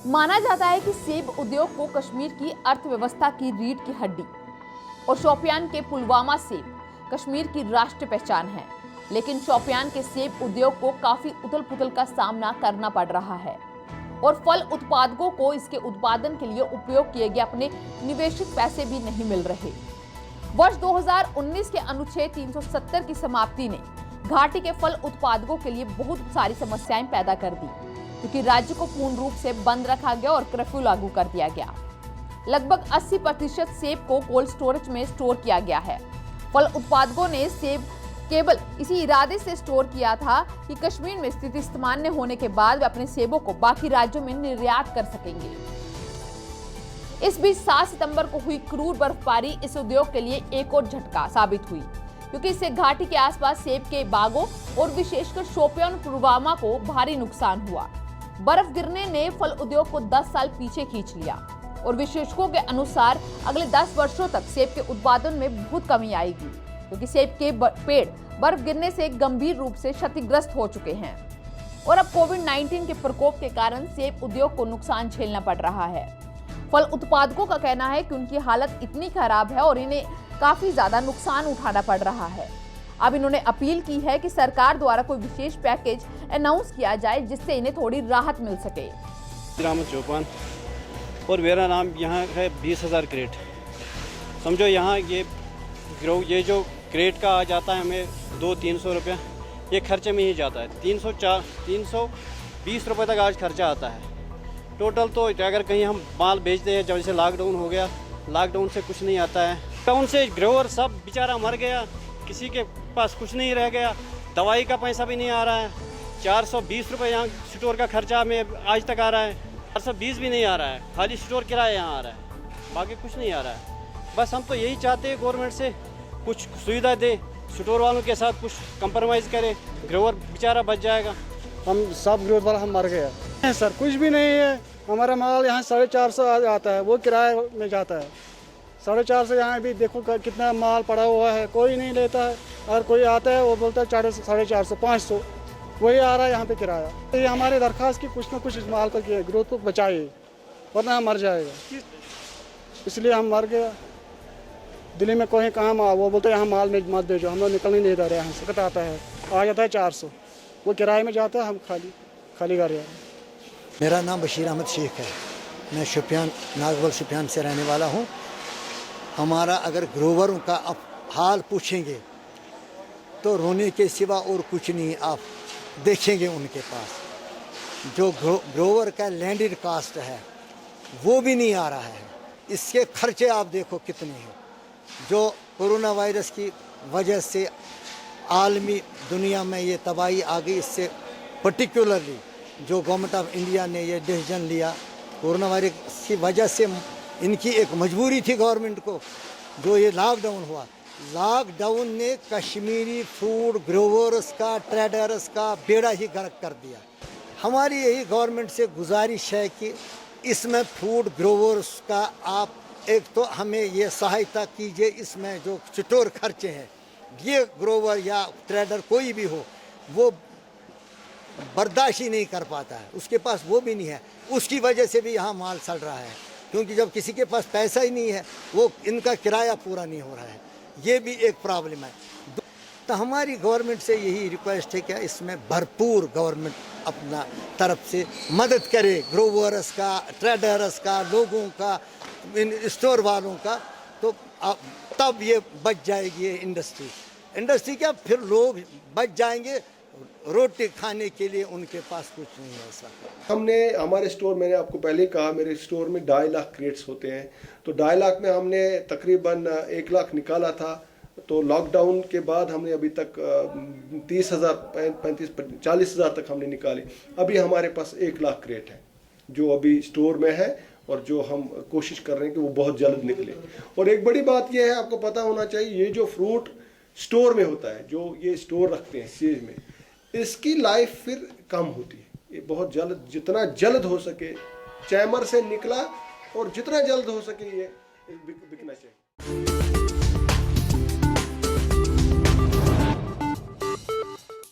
माना जाता है कि सेब उद्योग को कश्मीर की अर्थव्यवस्था की रीढ़ की हड्डी और शोपियान के पुलवामा सेब कश्मीर की राष्ट्रीय पहचान है। लेकिन शोपियान के सेब उद्योग को काफी उथल-पुथल का सामना करना पड़ रहा है और फल उत्पादकों को इसके उत्पादन के लिए उपयोग किए गए अपने निवेशित पैसे भी नहीं मिल रहे। वर्ष 2019 के अनुच्छेद 370 की समाप्ति ने घाटी के फल उत्पादकों के लिए बहुत सारी समस्याएं पैदा कर दी, क्योंकि राज्य को पूर्ण रूप से बंद रखा गया और कर्फ्यू लागू कर दिया गया। लगभग 80% सेब को कोल्ड स्टोरेज में स्टोर किया गया है। फल उत्पादकों ने सेब केवल इसी इरादे से स्टोर किया था कि कश्मीर में स्थिति सामान्य होने के बाद वे अपने सेबों को बाकी राज्यों में निर्यात कर सकेंगे। इस बीच 7 सितंबर को हुई क्रूर बर्फबारी इस उद्योग के लिए एक और झटका साबित हुई, क्योंकि इससे घाटी के आसपास सेब के बागों और विशेषकर शोपियान और पुलवामा को भारी नुकसान हुआ। बर्फ गिरने ने फल उद्योग को 10 साल पीछे खींच लिया और विशेषज्ञों के अनुसार अगले 10 वर्षों तक सेब के उत्पादन में बहुत कमी आएगी, क्योंकि सेब के पेड़ बर्फ गिरने से गंभीर रूप से क्षतिग्रस्त हो चुके हैं और अब कोविड-19 के प्रकोप के कारण सेब उद्योग को नुकसान झेलना पड़ रहा है। फल उत्पादकों का कहना है कि उनकी हालत इतनी खराब है और इन्हें काफी ज्यादा नुकसान उठाना पड़ रहा है। अब इन्होंने अपील की है कि सरकार द्वारा कोई विशेष पैकेज अनाउंस किया जाए जिससे इन्हें थोड़ी राहत मिल सके। राम चौपान और मेरा नाम यहाँ है 20,000 क्रेट। समझो यहाँ ये जो क्रेट का आ जाता है हमें 200-300 रुपये, ये खर्चे में ही जाता है। 320 रुपये तक आज खर्चा आता है टोटल। तो अगर कहीं हम माल बेचते हैं, जब से लॉकडाउन हो गया, लॉकडाउन से कुछ नहीं आता है। लॉकडाउन से ग्रोवर सब बेचारा मर गया, किसी के पास कुछ नहीं रह गया, दवाई का पैसा भी नहीं आ रहा है। 420 रुपये यहाँ स्टोर का खर्चा हमें आज तक आ रहा है, 420 भी नहीं आ रहा है, खाली स्टोर किराया यहाँ आ रहा है, बाकी कुछ नहीं आ रहा है। बस हम तो यही चाहते हैं गवर्नमेंट से कुछ सुविधा दे, स्टोर वालों के साथ कुछ कंप्रोमाइज़ करे, ग्रोवर बेचारा बच जाएगा। हम सब ग्रोवर वाला हम मर गया सर, कुछ भी नहीं है। हमारा माल यहाँ 450 आता है, वो किराए में जाता है। 450 यहाँ भी देखो कितना माल पड़ा हुआ है, कोई नहीं लेता है। अगर कोई आता है वो बोलता है 450, 500 वही आ रहा है यहाँ पे किराया। ये हमारे दरख्वास्त की कुछ ना कुछ इस माल का ग्रोथ को बचाए, वरना हम मर जाएगा। इसलिए हम मर गया। दिल्ली में कोई कहाँ वो बोलते हैं यहाँ माल में मत भेजो, हम लोग निकल नहीं देता रहे। यहाँ से आता है, आ जाता है 400, वो किराए में जाता है, हम खाली कर रहे हैं। मेरा नाम बशीर अहमद शेख है, मैं शोपियान नागबल शोपियान से रहने वाला हूँ। हमारा अगर ग्रोवरों का अब हाल पूछेंगे तो रोने के सिवा और कुछ नहीं आप देखेंगे उनके पास। जो ग्रोवर का लैंडेड कास्ट है वो भी नहीं आ रहा है। इसके खर्चे आप देखो कितने हैं। जो कोरोना वायरस की वजह से आलमी दुनिया में ये तबाही आ गई, इससे पर्टिकुलरली जो गवर्नमेंट ऑफ इंडिया ने ये डिसीजन लिया, कोरोना वायरस की वजह से इनकी एक मजबूरी थी गवर्नमेंट को, जो ये लॉकडाउन हुआ। लॉकडाउन ने कश्मीरी फूड ग्रोवर्स का, ट्रेडर्स का बेड़ा ही गर्क कर दिया। हमारी यही गवर्नमेंट से गुजारिश है कि इसमें फूड ग्रोवर्स का आप एक तो हमें ये सहायता कीजिए। इसमें जो स्टोर खर्चे हैं, ये ग्रोवर या ट्रेडर कोई भी हो वो बर्दाश्त ही नहीं कर पाता है, उसके पास वो भी नहीं है। उसकी वजह से भी यहाँ माल सड़ रहा है, क्योंकि जब किसी के पास पैसा ही नहीं है वो इनका किराया पूरा नहीं हो रहा है, ये भी एक प्रॉब्लम है। तो हमारी गवर्नमेंट से यही रिक्वेस्ट है कि इसमें भरपूर गवर्नमेंट अपना तरफ से मदद करे, ग्रोवर्स का, ट्रेडर्स का, लोगों का, इन स्टोर वालों का। तो तब ये बच जाएगी ये इंडस्ट्री क्या, फिर लोग बच जाएंगे। रोटी खाने के लिए उनके पास कुछ नहीं है ऐसा। हमने हमारे स्टोर, मैंने आपको पहले कहा, मेरे स्टोर में 2.5 लाख क्रेट्स होते हैं। तो 2.5 लाख में हमने तकरीबन 1 लाख निकाला था। तो लॉकडाउन के बाद हमने अभी तक 30,000, 35, 40,000 तक हमने निकाले। अभी हमारे पास 1 लाख क्रेट है जो अभी स्टोर में है और जो हम कोशिश कर रहे हैं कि वो बहुत जल्द निकले। और एक बड़ी बात यह है, आपको पता होना चाहिए, ये जो फ्रूट स्टोर में होता है, जो ये स्टोर रखते हैं सीज में, इसकी लाइफ फिर कम होती है। ये बहुत जल्द, जितना जल्द हो सके चैमर से निकला और जितना जल्द हो सके ये बिकना चाहिए।